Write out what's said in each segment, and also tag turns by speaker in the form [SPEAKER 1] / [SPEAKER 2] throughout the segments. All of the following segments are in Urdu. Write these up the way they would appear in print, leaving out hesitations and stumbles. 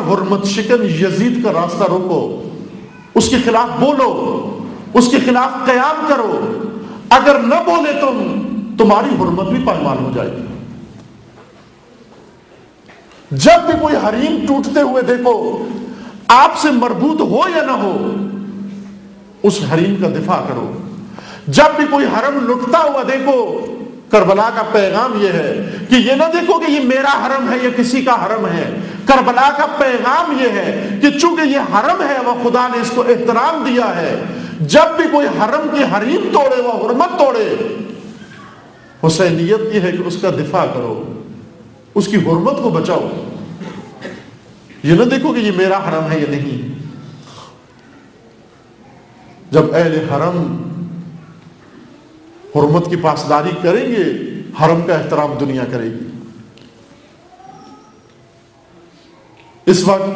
[SPEAKER 1] حرمت شکن یزید کا راستہ روکو، اس کے خلاف بولو، اس کے خلاف قیام کرو. اگر نہ بولے تمہاری حرمت بھی پائمال ہو جائے گی. جب بھی کوئی حریم ٹوٹتے ہوئے دیکھو، آپ سے مربوط ہو یا نہ ہو، اس حریم کا دفاع کرو. جب بھی کوئی حرم لٹتا ہوا دیکھو، کربلا کا پیغام یہ ہے کہ یہ نہ دیکھو کہ یہ میرا حرم ہے یا کسی کا حرم ہے. کربلا کا پیغام یہ ہے کہ چونکہ یہ حرم ہے وہ خدا نے اس کو احترام دیا ہے. جب بھی کوئی حرم کی حریم توڑے، وہ حرمت توڑے، حسینیت یہ ہے کہ اس کا دفاع کرو، اس کی حرمت کو بچاؤ. یہ نہ دیکھو کہ یہ میرا حرم ہے یا نہیں. جب اہل حرم حرمت کی پاسداری کریں گے، حرم کا احترام دنیا کرے گی. اس وقت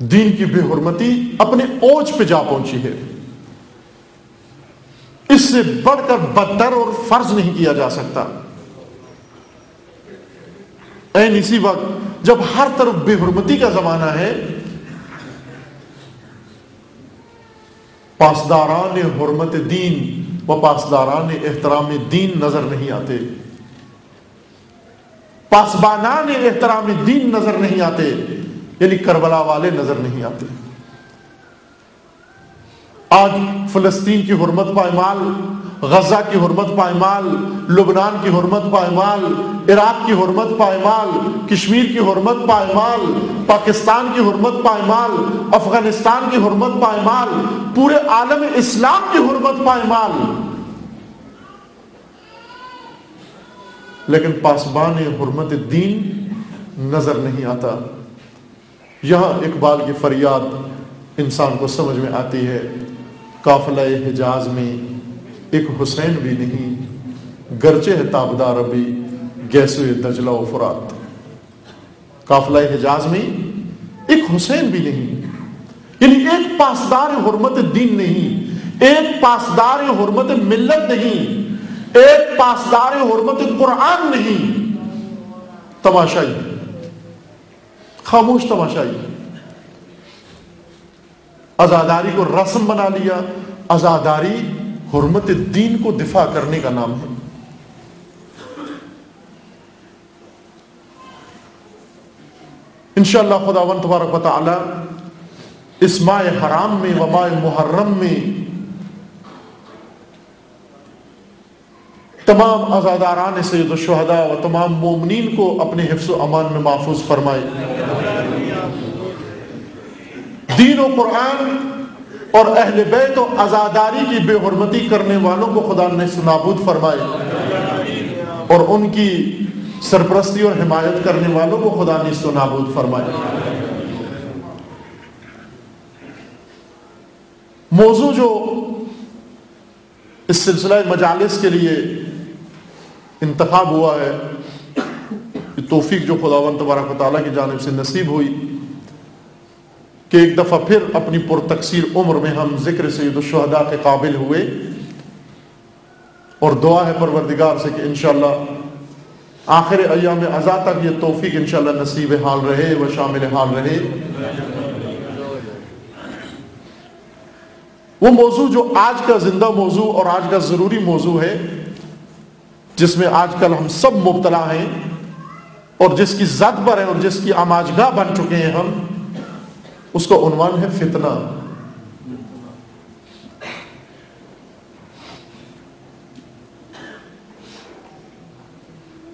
[SPEAKER 1] دین کی بے حرمتی اپنے اوج پہ جا پہنچی ہے. اس سے بڑھ کر بدتر اور فرض نہیں کیا جا سکتا. این اسی وقت جب ہر طرف بے حرمتی کا زمانہ ہے، پاسداران حرمت دین و پاسداران احترام دین نظر نہیں آتے، پاسبانان احترام دین نظر نہیں آتے، یعنی کربلا والے نظر نہیں آتے. آج فلسطین کی حرمت پائمال، غزہ کی حرمت پائمال، لبنان کی حرمت پائمال، عراق کی حرمت پائمال، کشمیر کی حرمت پائمال، پاکستان کی حرمت پائمال، افغانستان کی حرمت پائمال، پورے عالم اسلام کی حرمت پائمال. لیکن پاسبان حرمت دین نظر نہیں آتا. یہاں اقبال کی فریاد انسان کو سمجھ میں آتی ہے. قافلہ حجاز میں ایک حسین بھی نہیں، گرچہ ہے تابدار ابھی گیسوئے دجلہ و فرات. قافلہ حجاز میں ایک حسین بھی نہیں، یعنی ایک پاسدار حرمت دین نہیں، ایک پاسدار حرمت ملت نہیں، ایک پاسدار حرمت قرآن نہیں. تماشائی، خاموش تماشائی. عزاداری کو رسم بنا لیا. عزاداری حرمت دین کو دفاع کرنے کا نام ہے. انشاءاللہ خداوند تبارک و تعالی اس ماہ حرام میں و ماہ محرم میں تمام عزاداران سید الشہداء و تمام مومنین کو اپنے حفظ و امان میں محفوظ فرمائے. دین و قرآن اور اہل بیت و عزاداری کی بے حرمتی کرنے والوں کو خدا نے نابود فرمائے، اور ان کی سرپرستی اور حمایت کرنے والوں کو خدا نے نابود فرمائے. موضوع جو اس سلسلہ مجالس کے لیے انتخاب ہوا ہے، توفیق جو خداوند تبارک و تعالیٰ کی جانب سے نصیب ہوئی کہ ایک دفعہ پھر اپنی پرتقصیر عمر میں ہم ذکر سید الشہداء کے قابل ہوئے، اور دعا ہے پروردگار سے کہ انشاءاللہ آخر ایام عزا تک یہ توفیق انشاءاللہ نصیب حال رہے و شامل حال رہے. وہ موضوع جو آج کا زندہ موضوع اور آج کا ضروری موضوع ہے، جس میں آج کل ہم سب مبتلا ہیں اور جس کی زد پر ہیں اور جس کی آماجگاہ بن چکے ہیں ہم، اس کا عنوان ہے فتنہ.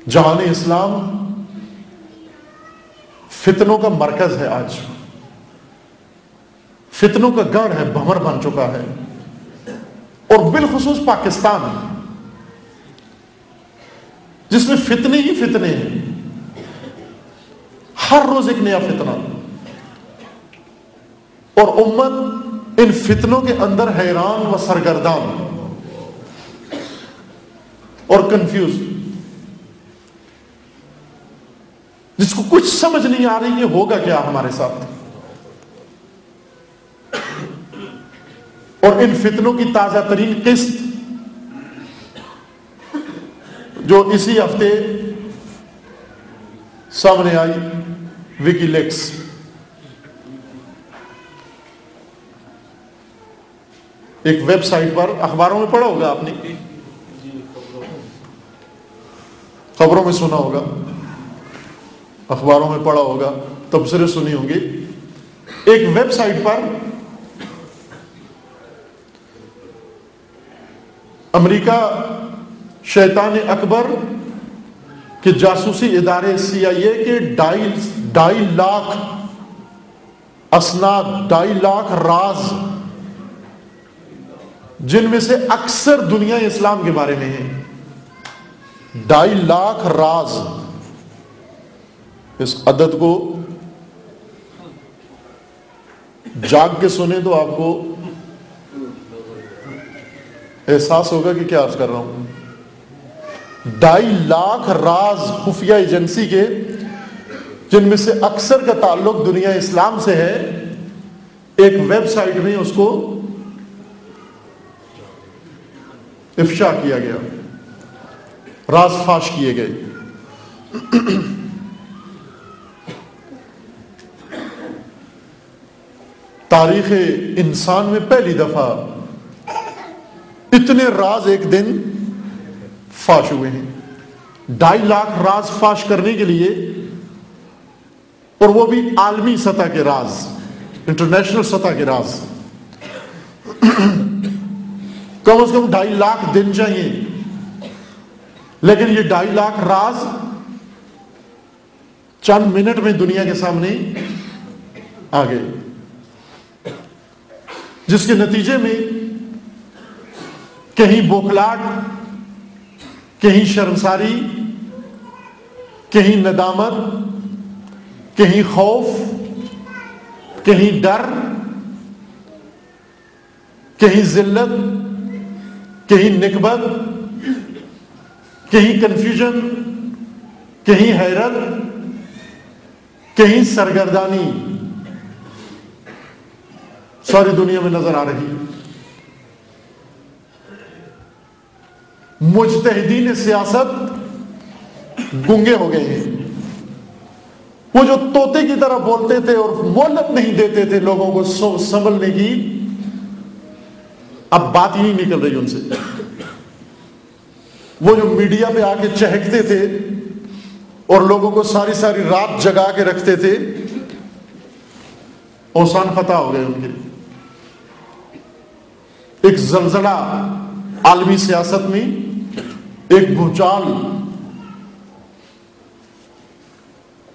[SPEAKER 1] جہان اسلام فتنوں کا مرکز ہے. آج فتنوں کا گڑھ ہے، بھنور بن چکا ہے، اور بالخصوص پاکستان جس میں فتنے ہی فتنے ہیں. ہر روز ایک نیا فتنہ، اور امت ان فتنوں کے اندر حیران و سرگردان اور کنفیوز، جس کو کچھ سمجھ نہیں آ رہی کہ ہوگا کیا ہمارے ساتھ. اور ان فتنوں کی تازہ ترین قسط جو اسی ہفتے سامنے آئی وکی لیکس. ایک ویب سائٹ پر، اخباروں میں پڑھا ہوگا آپ نے، خبروں میں سنا ہوگا، اخباروں میں پڑھا ہوگا، تبصرے سنی ہوں گی. ایک ویب سائٹ پر امریکہ شیطان اکبر کے جاسوسی ادارے CIA کے 2.5 لاکھ اسناد، 2.5 لاکھ راز، جن میں سے اکثر دنیا اسلام کے بارے میں ہیں. 2.5 لاکھ راز. اس عدد کو جاگ کے سنیں تو آپ کو احساس ہوگا کہ کیا عرض کر رہا ہوں. 2.5 لاکھ راز خفیہ ایجنسی کے، جن میں سے اکثر کا تعلق دنیا اسلام سے ہے، ایک ویب سائٹ میں اس کو افشا کیا گیا، راز فاش کیے گئے. تاریخ انسان میں پہلی دفعہ اتنے راز ایک دن فاش ہوئے ہیں. 2.5 لاکھ راز فاش کرنے کے لیے، اور وہ بھی عالمی سطح کے راز، انٹرنیشنل سطح کے راز. کم از کم 2.5 لاکھ دن چاہیے، لیکن یہ 2.5 لاکھ راز چند منٹ میں دنیا کے سامنے آ گئے، جس کے نتیجے میں کہیں بوکھلاہٹ، کہیں شرمساری، کہیں ندامت، کہیں خوف، کہیں ڈر، کہیں ذلت، کہیں نکبت، کہیں کنفیوژن، کہیں حیرت، کہیں سرگردانی ساری دنیا میں نظر آ رہی. مجتہدین سیاست گنگے ہو گئے ہیں. وہ جو طوطے کی طرح بولتے تھے اور مہلت نہیں دیتے تھے لوگوں کو سنبھلنے کی، اب بات ہی نہیں نکل رہی ان سے. وہ جو میڈیا پہ آ کے چہکتے تھے اور لوگوں کو ساری ساری رات جگا کے رکھتے تھے، اوسان فتح ہو گئے ان کے. ایک زلزلہ عالمی سیاست میں، ایک بھوچال،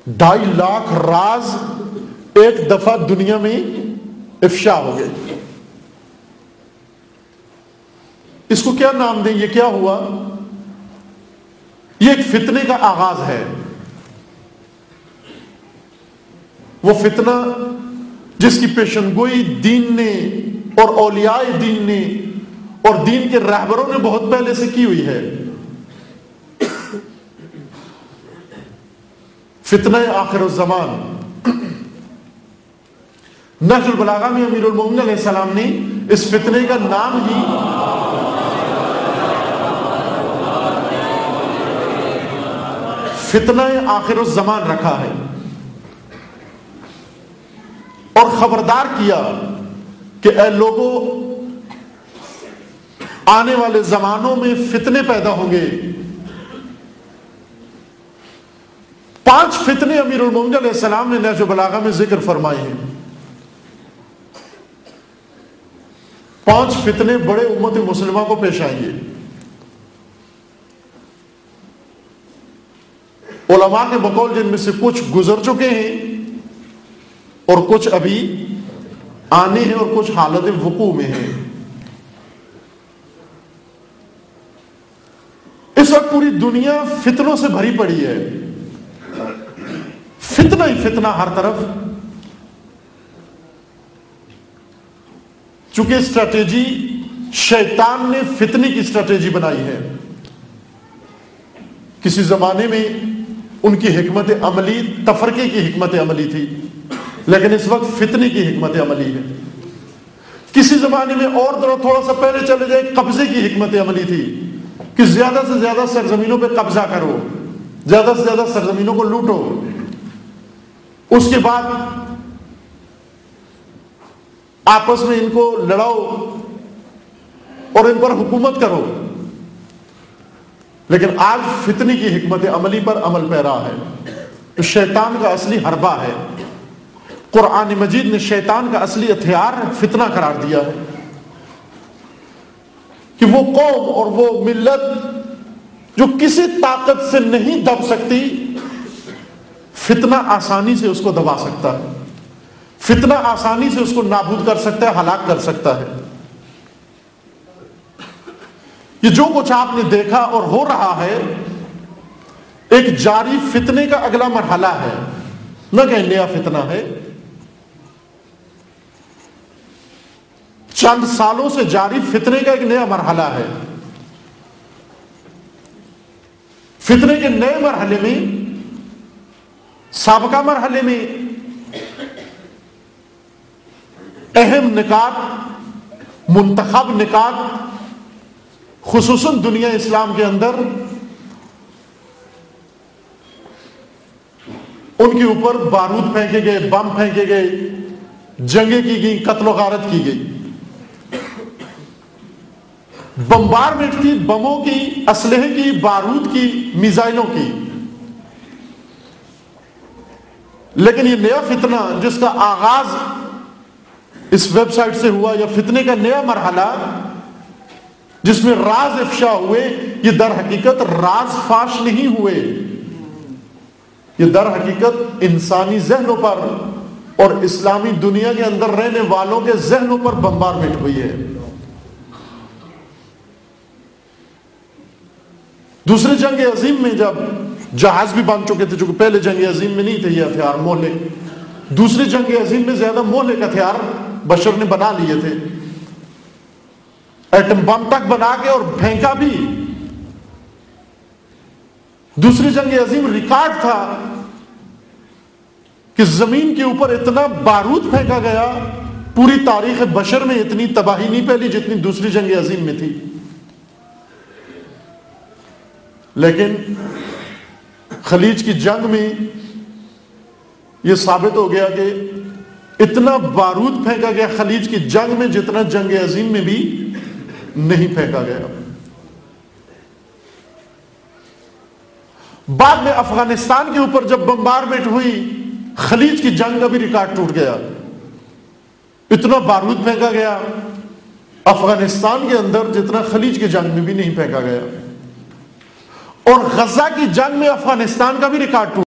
[SPEAKER 1] 2.5 لاکھ راز ایک دفعہ دنیا میں افشا ہو گئے. اس کو کیا نام دیں؟ یہ کیا ہوا؟ یہ ایک فتنے کا آغاز ہے. وہ فتنہ جس کی پیشنگوئی دین نے اور اولیاء دین نے اور دین کے رہبروں نے بہت پہلے سے کی ہوئی ہے. فتنہ آخر الزمان. نہج البلاغہ میں امیر المومنین علیہ السلام نے اس فتنے کا نام ہی فتنہ آخر الزمان رکھا ہے، اور خبردار کیا کہ اے لوگوں، آنے والے زمانوں میں فتنے پیدا ہوں گے. 5 فتنے امیر المومنین علیہ السلام نے نہج البلاغہ میں ذکر فرمائے ہیں. 5 فتنے بڑے امت مسلمہ کو پیش آئیں گے. علماء کے بقول جن میں سے کچھ گزر چکے ہیں اور کچھ ابھی آنے ہیں اور کچھ حالت وقوع میں ہیں. اس وقت پوری دنیا فتنوں سے بھری پڑی ہے. فتنہ ہی فتنہ ہر طرف. چونکہ اسٹریٹجی شیطان نے فتنے کی اسٹریٹجی بنائی ہے. کسی زمانے میں ان کی حکمت عملی تفرقے کی حکمت عملی تھی، لیکن اس وقت فتنے کی حکمت عملی ہے. کسی زمانے میں اور تھوڑا سا پہلے چلے جائے، قبضے کی حکمت عملی تھی کہ زیادہ سے زیادہ سرزمینوں پہ قبضہ کرو، زیادہ سے زیادہ سرزمینوں کو لوٹو. اس کے بعد آپس میں ان کو لڑاؤ اور ان پر حکومت کرو. لیکن آج فتنی کی حکمت عملی پر عمل پیرا ہے. شیطان کا اصلی حربہ ہے. قرآن مجید نے شیطان کا اصلی ہتھیار فتنہ قرار دیا ہے کہ وہ قوم اور وہ ملت جو کسی طاقت سے نہیں دب سکتی، فتنہ آسانی سے اس کو دبا سکتا ہے، فتنہ آسانی سے اس کو نابود کر سکتا ہے، ہلاک کر سکتا ہے. یہ جو کچھ آپ نے دیکھا اور ہو رہا ہے ایک جاری فتنے کا اگلا مرحلہ ہے، نہ کہ نیا فتنہ ہے. چند سالوں سے جاری فتنے کا ایک نیا مرحلہ ہے. فتنے کے نئے مرحلے میں، سابقہ مرحلے میں اہم نکات، منتخب نکات، خصوصاً دنیا اسلام کے اندر ان کے اوپر بارود پھینکے گئے، بم پھینکے گئے، جنگیں کی گئی، قتل و غارت کی گئی. بمبارمنٹ تھی، بموں کی، اسلحے کی، بارود کی، میزائلوں کی. لیکن یہ نیا فتنہ جس کا آغاز اس ویب سائٹ سے ہوا، یا فتنے کا نیا مرحلہ جس میں راز افشا ہوئے، یہ در حقیقت راز فاش نہیں ہوئے، یہ در حقیقت انسانی ذہنوں پر اور اسلامی دنیا کے اندر رہنے والوں کے ذہنوں پر بمبارمنٹ ہوئی ہے. دوسری جنگ عظیم میں جب جہاز بھی بن چکے تھے، چونکہ پہلے جنگ عظیم میں نہیں تھے یہ ہتھیار مہلک، دوسری جنگ عظیم میں زیادہ مہلک ہتھیار بشر نے بنا لیے تھے، ایٹم بم تک بنا کے اور پھینکا بھی. دوسری جنگ عظیم ریکارڈ تھا کہ زمین کے اوپر اتنا بارود پھینکا گیا، پوری تاریخ بشر میں اتنی تباہی نہیں پھیلی جتنی دوسری جنگ عظیم میں تھی. لیکن خلیج کی جنگ میں یہ ثابت ہو گیا کہ اتنا بارود پھینکا گیا خلیج کی جنگ میں جتنا جنگ عظیم میں بھی نہیں پھینکا گیا. بعد میں افغانستان کے اوپر جب بمبارمنٹ ہوئی، خلیج کی جنگ کا بھی ریکارڈ ٹوٹ گیا. اتنا بارود پھینکا گیا افغانستان کے اندر جتنا خلیج کی جنگ میں بھی نہیں پھینکا گیا. اور غزہ کی جنگ میں افغانستان کا بھی ریکارڈ ٹوٹ